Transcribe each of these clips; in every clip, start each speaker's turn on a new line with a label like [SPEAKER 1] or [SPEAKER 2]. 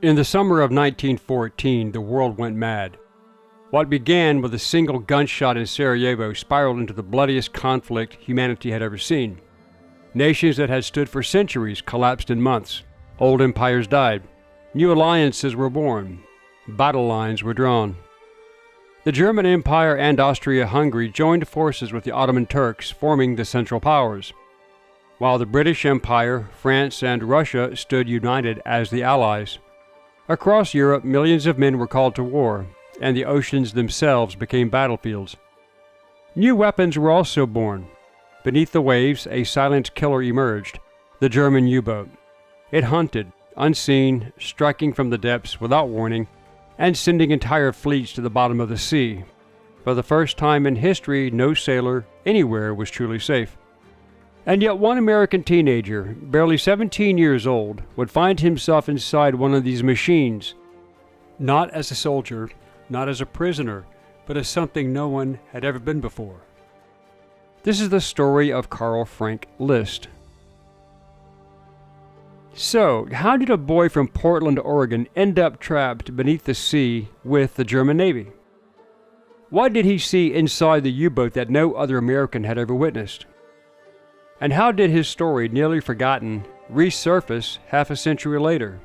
[SPEAKER 1] In the summer of 1914, the world went mad. What began with a single gunshot in Sarajevo spiraled into the bloodiest conflict humanity had ever seen. Nations that had stood for centuries collapsed in months. Old empires died. New alliances were born. Battle lines were drawn. The German Empire and Austria-Hungary joined forces with the Ottoman Turks, forming the Central Powers, while the British Empire, France, and Russia stood united as the Allies. Across Europe, millions of men were called to war, and the oceans themselves became battlefields. New weapons were also born. Beneath the waves, a silent killer emerged, the German U-boat. It hunted, unseen, striking from the depths without warning, and sending entire fleets to the bottom of the sea. For the first time in history, no sailor anywhere was truly safe. And yet one American teenager, barely 17 years old, would find himself inside one of these machines, not as a soldier, not as a prisoner, but as something no one had ever been before. This is the story of Carl Frank List. So, how did a boy from Portland, Oregon end up trapped beneath the sea with the German Navy? What did he see inside the U-boat that no other American had ever witnessed? And how did his story, nearly forgotten, resurface half a century later?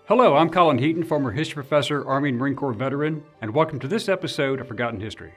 [SPEAKER 1] Hello, I'm Colin Heaton, former history professor, Army and Marine Corps veteran, and welcome to this episode of Forgotten History.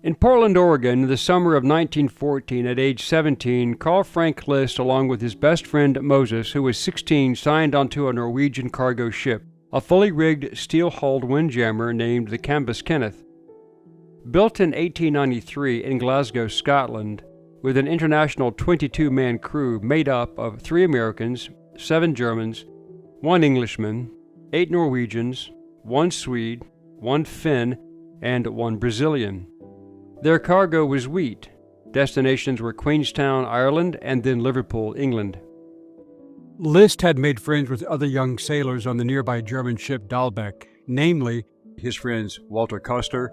[SPEAKER 1] In Portland, Oregon, in the summer of 1914, at age 17, Carl Frank List, along with his best friend Moses, who was 16, signed onto a Norwegian cargo ship, a fully rigged, steel-hulled windjammer named the Cambus Kenneth. Built in 1893 in Glasgow, Scotland, with an international 22-man crew made up of 3 Americans, 7 Germans, 1 Englishman, 8 Norwegians, 1 Swede, 1 Finn, and 1 Brazilian. Their cargo was wheat. Destinations were Queenstown, Ireland, and then Liverpool, England. List had made friends with other young sailors on the nearby German ship Dalbeck, namely his friends Walter Koster,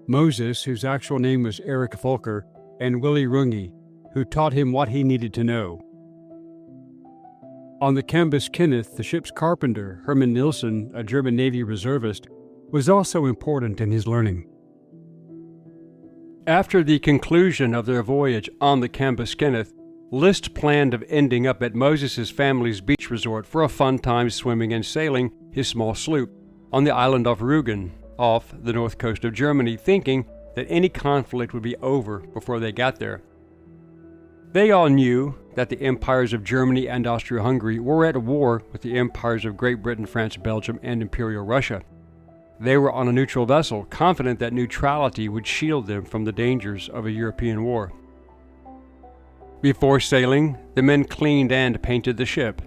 [SPEAKER 1] Moses, whose actual name was Erich Volker, and Willy Runge, who taught him what he needed to know. On the Cambus Kenneth, the ship's carpenter, Herman Nilsson, a German Navy reservist, was also important in his learning. After the conclusion of their voyage on the Cambus Kenneth, List planned of ending up at Moses' family's beach resort for a fun time swimming and sailing his small sloop on the island of Rügen, off the north coast of Germany, thinking that any conflict would be over before they got there. They all knew that the empires of Germany and Austria-Hungary were at war with the empires of Great Britain, France, Belgium, and Imperial Russia. They were on a neutral vessel, confident that neutrality would shield them from the dangers of a European war. Before sailing, the men cleaned and painted the ship.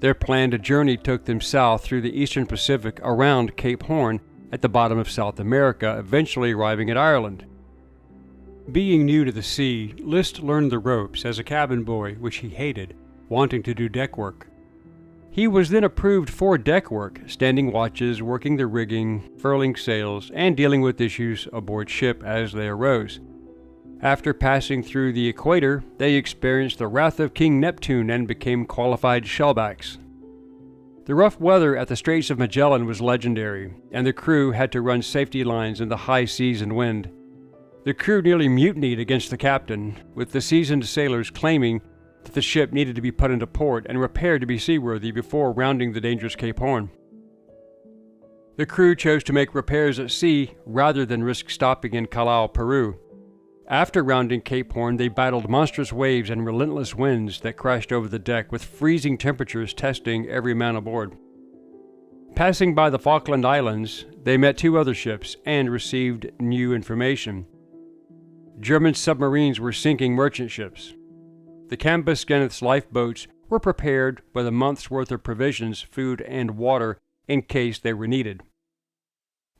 [SPEAKER 1] Their planned journey took them south through the eastern Pacific around Cape Horn at the bottom of South America, eventually arriving at Ireland. Being new to the sea, List learned the ropes as a cabin boy, which he hated, wanting to do deck work. He was then approved for deck work, standing watches, working the rigging, furling sails, and dealing with issues aboard ship as they arose. After passing through the equator, they experienced the wrath of King Neptune and became qualified shellbacks. The rough weather at the Straits of Magellan was legendary, and the crew had to run safety lines in the high seas and wind. The crew nearly mutinied against the captain, with the seasoned sailors claiming that the ship needed to be put into port and repaired to be seaworthy before rounding the dangerous Cape Horn. The crew chose to make repairs at sea rather than risk stopping in Callao, Peru. After rounding Cape Horn, they battled monstrous waves and relentless winds that crashed over the deck, with freezing temperatures testing every man aboard. Passing by the Falkland Islands, they met 2 other ships and received new information. German submarines were sinking merchant ships. The Cambus Kenneth's lifeboats were prepared with a month's worth of provisions, food, and water in case they were needed.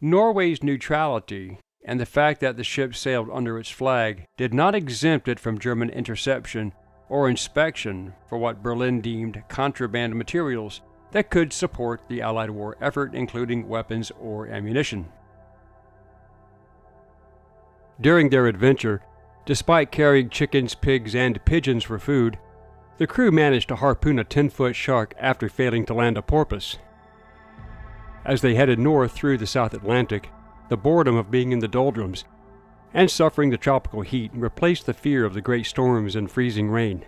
[SPEAKER 1] Norway's neutrality and the fact that the ship sailed under its flag did not exempt it from German interception or inspection for what Berlin deemed contraband materials that could support the Allied war effort, including weapons or ammunition. During their adventure, despite carrying chickens, pigs, and pigeons for food, the crew managed to harpoon a 10-foot shark after failing to land a porpoise. As they headed north through the South Atlantic, the boredom of being in the doldrums and suffering the tropical heat replaced the fear of the great storms and freezing rain.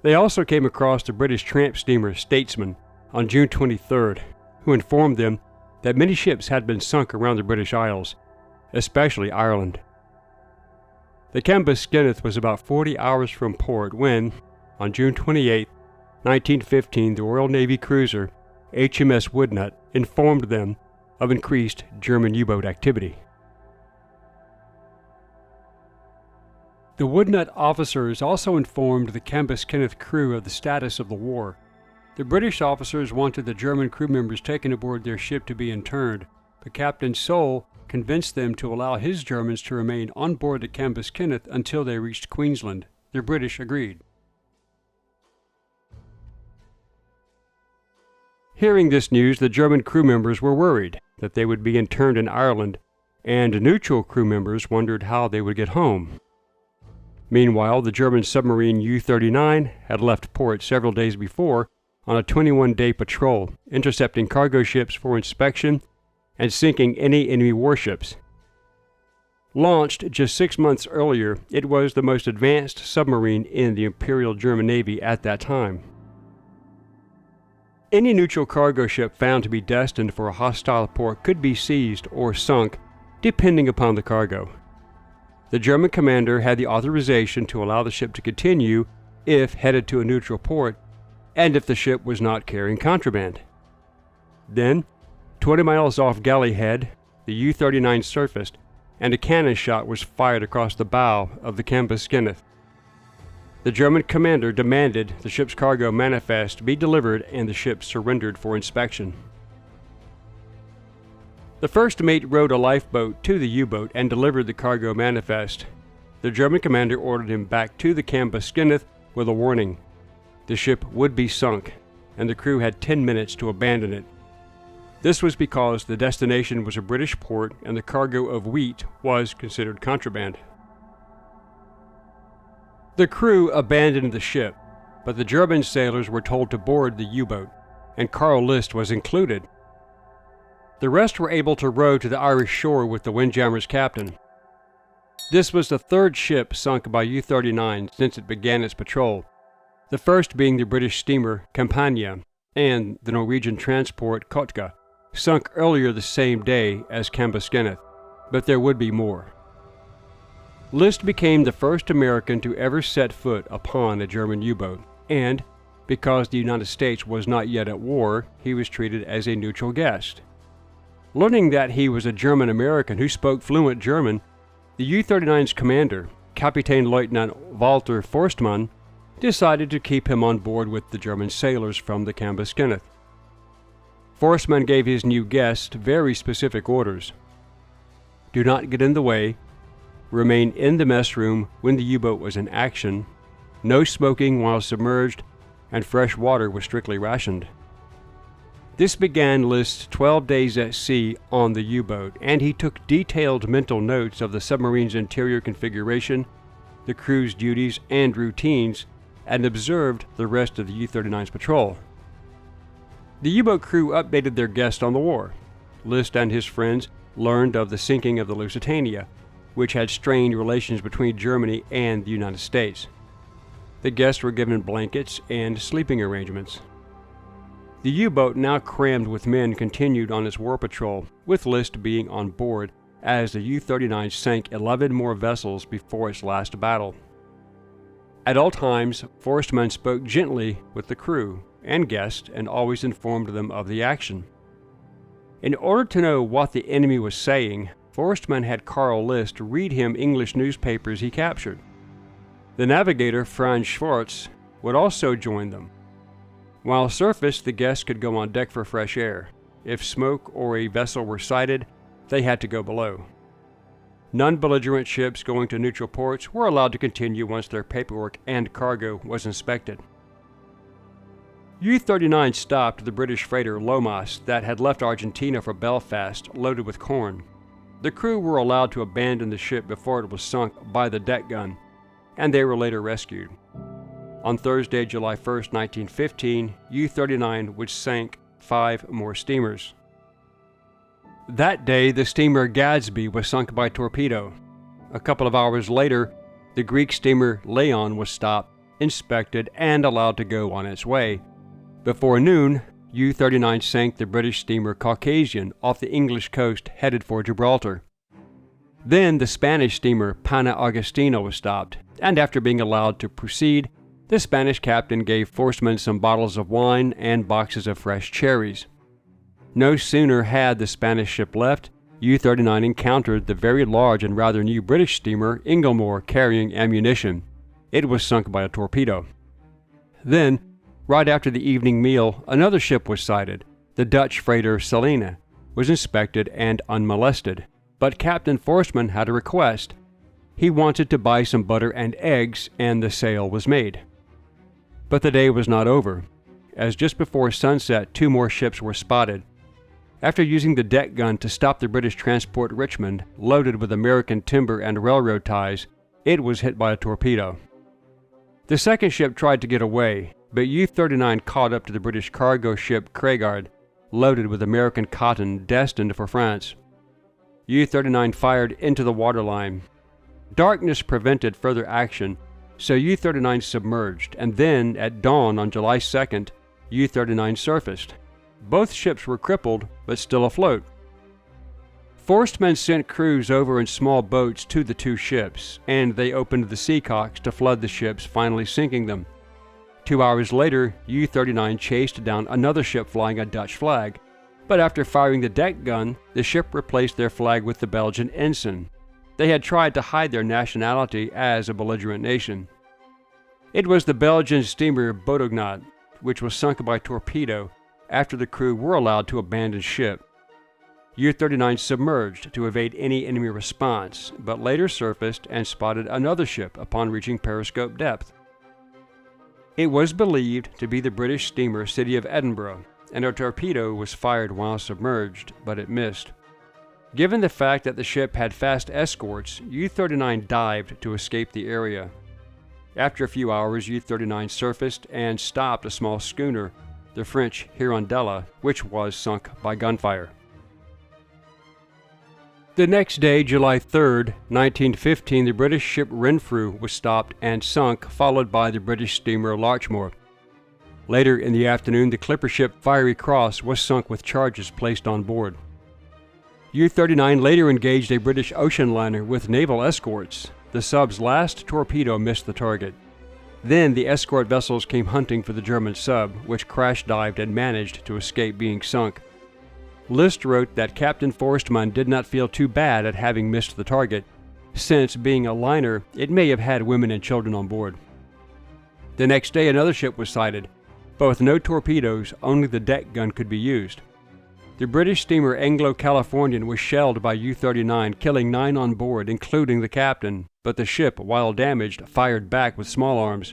[SPEAKER 1] They also came across the British tramp steamer Statesman on June 23rd, who informed them that many ships had been sunk around the British Isles, especially Ireland. The Cambuskenneth was about 40 hours from port when, on June 28, 1915, the Royal Navy cruiser HMS Woodnut informed them of increased German U-boat activity. The Woodnut officers also informed the Cambuskenneth crew of the status of the war. The British officers wanted the German crew members taken aboard their ship to be interned, but Captain Soule convinced them to allow his Germans to remain on board the Cambuskenneth until they reached Queensland. The British agreed. Hearing this news, the German crew members were worried that they would be interned in Ireland, and neutral crew members wondered how they would get home. Meanwhile, the German submarine U-39 had left port several days before on a 21-day patrol, intercepting cargo ships for inspection and sinking any enemy warships. Launched just 6 months earlier, it was the most advanced submarine in the Imperial German Navy at that time. Any neutral cargo ship found to be destined for a hostile port could be seized or sunk, depending upon the cargo. The German commander had the authorization to allow the ship to continue if headed to a neutral port and if the ship was not carrying contraband. Then, 20 miles off Galley Head, the U-39 surfaced, and a cannon shot was fired across the bow of the Cambuskenneth. The German commander demanded the ship's cargo manifest be delivered and the ship surrendered for inspection. The first mate rowed a lifeboat to the U-boat and delivered the cargo manifest. The German commander ordered him back to the Cambuskenneth with a warning. The ship would be sunk, and the crew had 10 minutes to abandon it. This was because the destination was a British port and the cargo of wheat was considered contraband. The crew abandoned the ship, but the German sailors were told to board the U-boat, and Carl List was included. The rest were able to row to the Irish shore with the Windjammer's captain. This was the third ship sunk by U-39 since it began its patrol, the first being the British steamer Campania and the Norwegian transport Kotka, sunk earlier the same day as Cambuskenneth, but there would be more. List became the first American to ever set foot upon a German U-boat, and, because the United States was not yet at war, he was treated as a neutral guest. Learning that he was a German-American who spoke fluent German, the U-39's commander, Captain Lieutenant Walter Forstmann, decided to keep him on board with the German sailors from the Cambuskenneth. Forstmann gave his new guest very specific orders. Do not get in the way. Remain in the mess room when the U-boat was in action. No smoking while submerged, and fresh water was strictly rationed. This began List's 12 days at sea on the U-boat, and he took detailed mental notes of the submarine's interior configuration, the crew's duties and routines, and observed the rest of the U-39's patrol. The U-boat crew updated their guest on the war. List and his friends learned of the sinking of the Lusitania, which had strained relations between Germany and the United States. The guests were given blankets and sleeping arrangements. The U-boat, now crammed with men, continued on its war patrol, with List being on board as the U-39 sank 11 more vessels before its last battle. At all times, Forstmann spoke gently with the crew and guests and always informed them of the action. In order to know what the enemy was saying, Forstmann had Carl List read him English newspapers he captured. The navigator, Franz Schwartz, would also join them. While surfaced, the guests could go on deck for fresh air. If smoke or a vessel were sighted, they had to go below. Non-belligerent ships going to neutral ports were allowed to continue once their paperwork and cargo was inspected. U-39 stopped the British freighter Lomas that had left Argentina for Belfast loaded with corn. The crew were allowed to abandon the ship before it was sunk by the deck gun, and they were later rescued. On Thursday, July 1, 1915, U-39 which sank 5 more steamers. That day, the steamer Gadsby was sunk by torpedo. A couple of hours later, the Greek steamer Leon was stopped, inspected, and allowed to go on its way. Before noon, U-39 sank the British steamer Caucasian off the English coast headed for Gibraltar. Then the Spanish steamer Pana Agustina was stopped, and after being allowed to proceed, the Spanish captain gave Forstmann some bottles of wine and boxes of fresh cherries. No sooner had the Spanish ship left, U-39 encountered the very large and rather new British steamer Inglemoor carrying ammunition. It was sunk by a torpedo. Then, right after the evening meal, another ship was sighted. The Dutch freighter Selina was inspected and unmolested, but Captain Forstmann had a request. He wanted to buy some butter and eggs, and the sale was made. But the day was not over, as just before sunset 2 more ships were spotted. After using the deck gun to stop the British transport Richmond, loaded with American timber and railroad ties, it was hit by a torpedo. The second ship tried to get away, but U-39 caught up to the British cargo ship Craigard, loaded with American cotton destined for France. U-39 fired into the waterline. Darkness prevented further action, so U-39 submerged, and then, at dawn on July 2nd, U-39 surfaced. Both ships were crippled, but still afloat. Forstmann sent crews over in small boats to the 2 ships, and they opened the seacocks to flood the ships, finally sinking them. 2 hours later, U-39 chased down another ship flying a Dutch flag, but after firing the deck gun, the ship replaced their flag with the Belgian ensign. They had tried to hide their nationality as a belligerent nation. It was the Belgian steamer Bodognat, which was sunk by torpedo after the crew were allowed to abandon ship. U-39 submerged to evade any enemy response, but later surfaced and spotted another ship upon reaching periscope depth. It was believed to be the British steamer City of Edinburgh, and a torpedo was fired while submerged, but it missed. Given the fact that the ship had fast escorts, U-39 dived to escape the area. After a few hours, U-39 surfaced and stopped a small schooner, the French Hirondella, which was sunk by gunfire. The next day, July 3, 1915, the British ship Renfrew was stopped and sunk, followed by the British steamer Larchmore. Later in the afternoon, the clipper ship Fiery Cross was sunk with charges placed on board. U-39 later engaged a British ocean liner with naval escorts. The sub's last torpedo missed the target. Then the escort vessels came hunting for the German sub, which crash-dived and managed to escape being sunk. List wrote that Captain Forstmann did not feel too bad at having missed the target, since, being a liner, it may have had women and children on board. The next day another ship was sighted, but with no torpedoes, only the deck gun could be used. The British steamer Anglo-Californian was shelled by U-39, killing 9 on board, including the captain, but the ship, while damaged, fired back with small arms.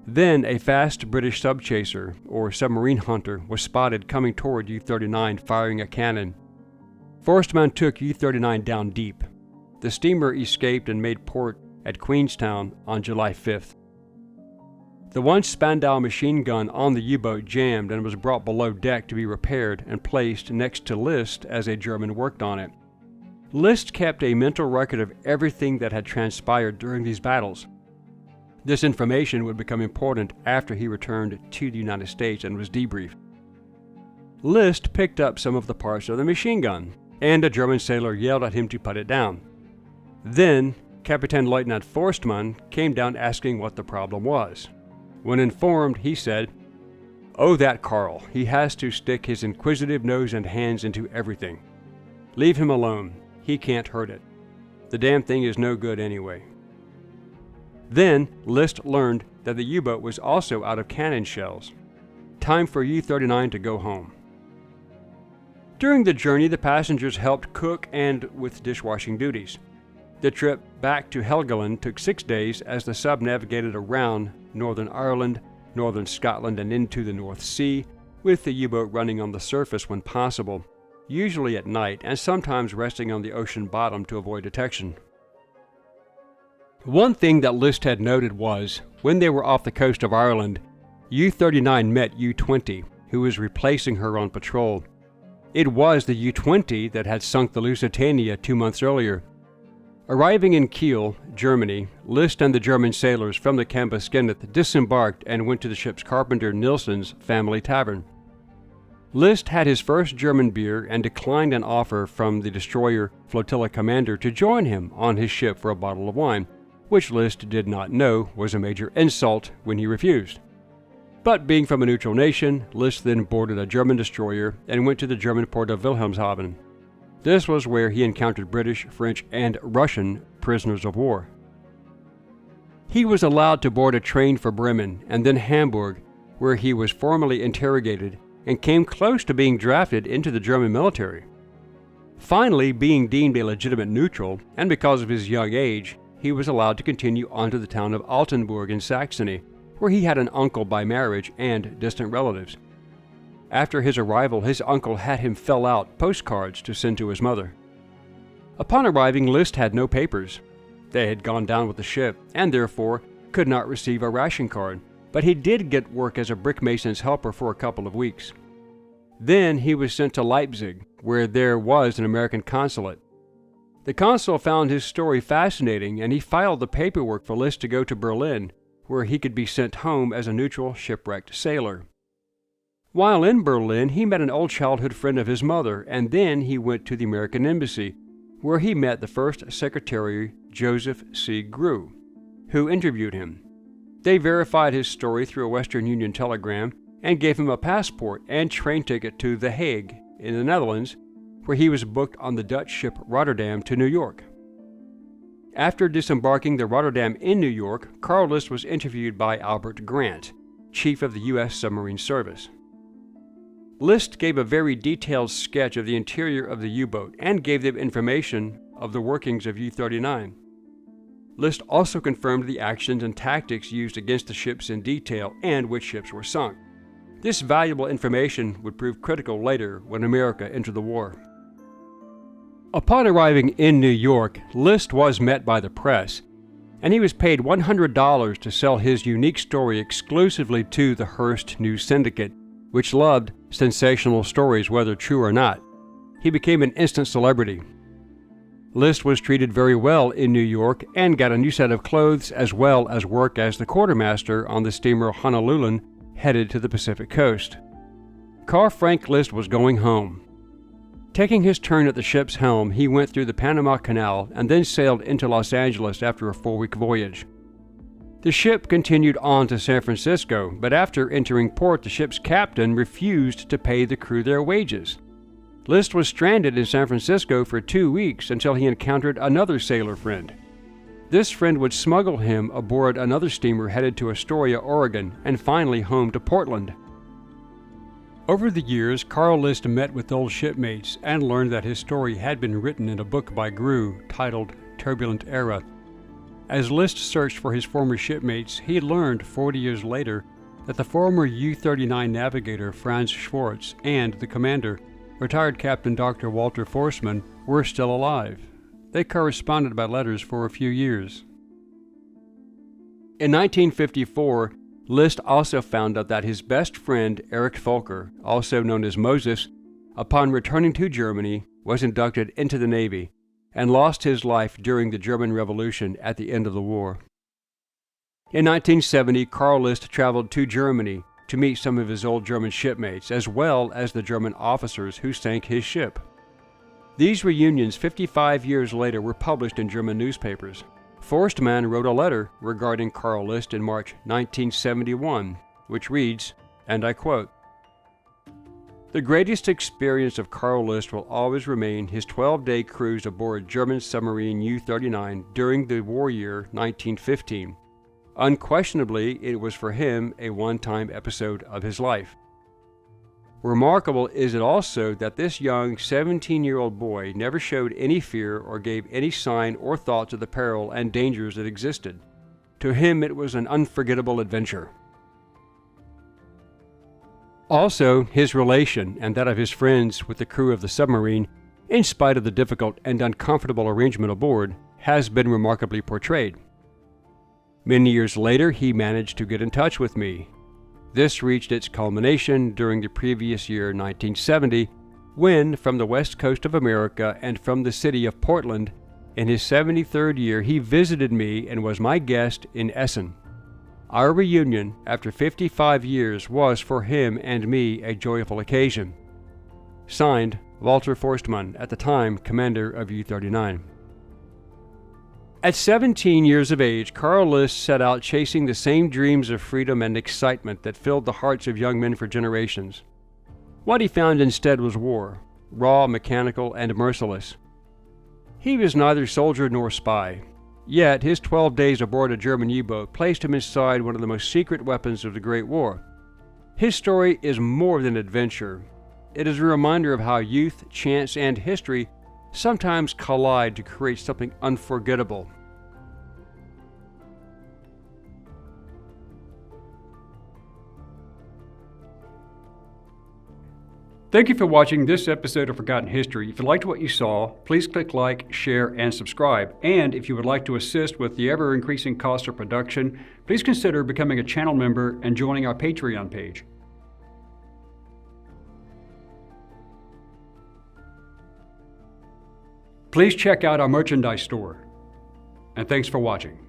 [SPEAKER 1] Then a fast British subchaser, or submarine hunter, was spotted coming toward U-39 firing a cannon. Forstmann took U-39 down deep. The steamer escaped and made port at Queenstown on July 5th. The one Spandau machine gun on the U-boat jammed and was brought below deck to be repaired and placed next to List as a German worked on it. List kept a mental record of everything that had transpired during these battles. This information would become important after he returned to the United States and was debriefed. List picked up some of the parts of the machine gun, and a German sailor yelled at him to put it down. Then, Captain Lieutenant Forstmann came down asking what the problem was. When informed, he said, "Oh, that Carl, he has to stick his inquisitive nose and hands into everything. Leave him alone, he can't hurt it. The damn thing is no good anyway." Then, List learned that the U-boat was also out of cannon shells. Time for U-39 to go home. During the journey, the passengers helped cook and with dishwashing duties. The trip back to Helgoland took 6 days as the sub navigated around Northern Ireland, Northern Scotland, and into the North Sea, with the U-boat running on the surface when possible, usually at night, and sometimes resting on the ocean bottom to avoid detection. One thing that List had noted was, when they were off the coast of Ireland, U-39 met U-20, who was replacing her on patrol. It was the U-20 that had sunk the Lusitania 2 months earlier. Arriving in Kiel, Germany, List and the German sailors from the Cambuskenneth disembarked and went to the ship's carpenter Nilsson's family tavern. List had his first German beer and declined an offer from the destroyer flotilla commander to join him on his ship for a bottle of wine, which List did not know was a major insult when he refused. But being from a neutral nation, List then boarded a German destroyer and went to the German port of Wilhelmshaven. This was where he encountered British, French, and Russian prisoners of war. He was allowed to board a train for Bremen and then Hamburg, where he was formally interrogated and came close to being drafted into the German military. Finally, being deemed a legitimate neutral, and because of his young age, he was allowed to continue on to the town of Altenburg in Saxony, where he had an uncle by marriage and distant relatives. After his arrival, his uncle had him fill out postcards to send to his mother. Upon arriving, List had no papers. They had gone down with the ship, and therefore could not receive a ration card, but he did get work as a brick mason's helper for a couple of weeks. Then he was sent to Leipzig, where there was an American consulate. The consul found his story fascinating, and he filed the paperwork for List to go to Berlin, where he could be sent home as a neutral shipwrecked sailor. While in Berlin, he met an old childhood friend of his mother, and then he went to the American Embassy, where he met the first Secretary, Joseph C. Grew, who interviewed him. They verified his story through a Western Union telegram and gave him a passport and train ticket to The Hague in the Netherlands, where he was booked on the Dutch ship Rotterdam to New York. After disembarking the Rotterdam in New York, Carl List was interviewed by Albert Grant, chief of the U.S. Submarine Service. List gave a very detailed sketch of the interior of the U-boat and gave them information of the workings of U-39. List also confirmed the actions and tactics used against the ships in detail and which ships were sunk. This valuable information would prove critical later when America entered the war. Upon arriving in New York, List was met by the press, and he was paid $100 to sell his unique story exclusively to the Hearst News Syndicate, which loved sensational stories whether true or not. He became an instant celebrity. List was treated very well in New York and got a new set of clothes as well as work as the quartermaster on the steamer Honolulu headed to the Pacific coast. Carl Frank List was going home. Taking his turn at the ship's helm, he went through the Panama Canal and then sailed into Los Angeles after a 4-week voyage. The ship continued on to San Francisco, but after entering port, the ship's captain refused to pay the crew their wages. List was stranded in San Francisco for 2 weeks until he encountered another sailor friend. This friend would smuggle him aboard another steamer headed to Astoria, Oregon, and finally home to Portland. Over the years, Carl List met with old shipmates and learned that his story had been written in a book by Grew titled Turbulent Era. As List searched for his former shipmates, he learned 40 years later that the former U-39 navigator Franz Schwartz and the commander, retired Captain Dr. Walter Forsman, were still alive. They corresponded by letters for a few years. In 1954, List also found out that his best friend, Erich Volker, also known as Moses, upon returning to Germany, was inducted into the Navy and lost his life during the German Revolution at the end of the war. In 1970, Carl List traveled to Germany to meet some of his old German shipmates, as well as the German officers who sank his ship. These reunions 55 years later were published in German newspapers. Forstmann wrote a letter regarding Carl List in March 1971, which reads, and I quote, "The greatest experience of Carl List will always remain his 12-day cruise aboard German submarine U-39 during the war year 1915. Unquestionably, it was for him a one-time episode of his life. Remarkable is it also that this young 17-year-old boy never showed any fear or gave any sign or thought to the peril and dangers that existed. To him, it was an unforgettable adventure. Also, his relation and that of his friends with the crew of the submarine, in spite of the difficult and uncomfortable arrangement aboard, has been remarkably portrayed. Many years later, he managed to get in touch with me. This reached its culmination during the previous year, 1970, when, from the west coast of America and from the city of Portland, in his 73rd year, he visited me and was my guest in Essen. Our reunion, after 55 years, was for him and me a joyful occasion. Signed, Walter Forstmann, at the time commander of U-39. At 17 years of age, Carl List set out chasing the same dreams of freedom and excitement that filled the hearts of young men for generations. What he found instead was war, raw, mechanical, and merciless. He was neither soldier nor spy. Yet his 12 days aboard a German U-boat placed him inside one of the most secret weapons of the Great War. His story is more than adventure. It is a reminder of how youth, chance, and history sometimes collide to create something unforgettable. Thank you for watching this episode of Forgotten History. If you liked what you saw, please click like, share, and subscribe. And if you would like to assist with the ever-increasing cost of production, please consider becoming a channel member and joining our Patreon page. Please check out our merchandise store. And thanks for watching.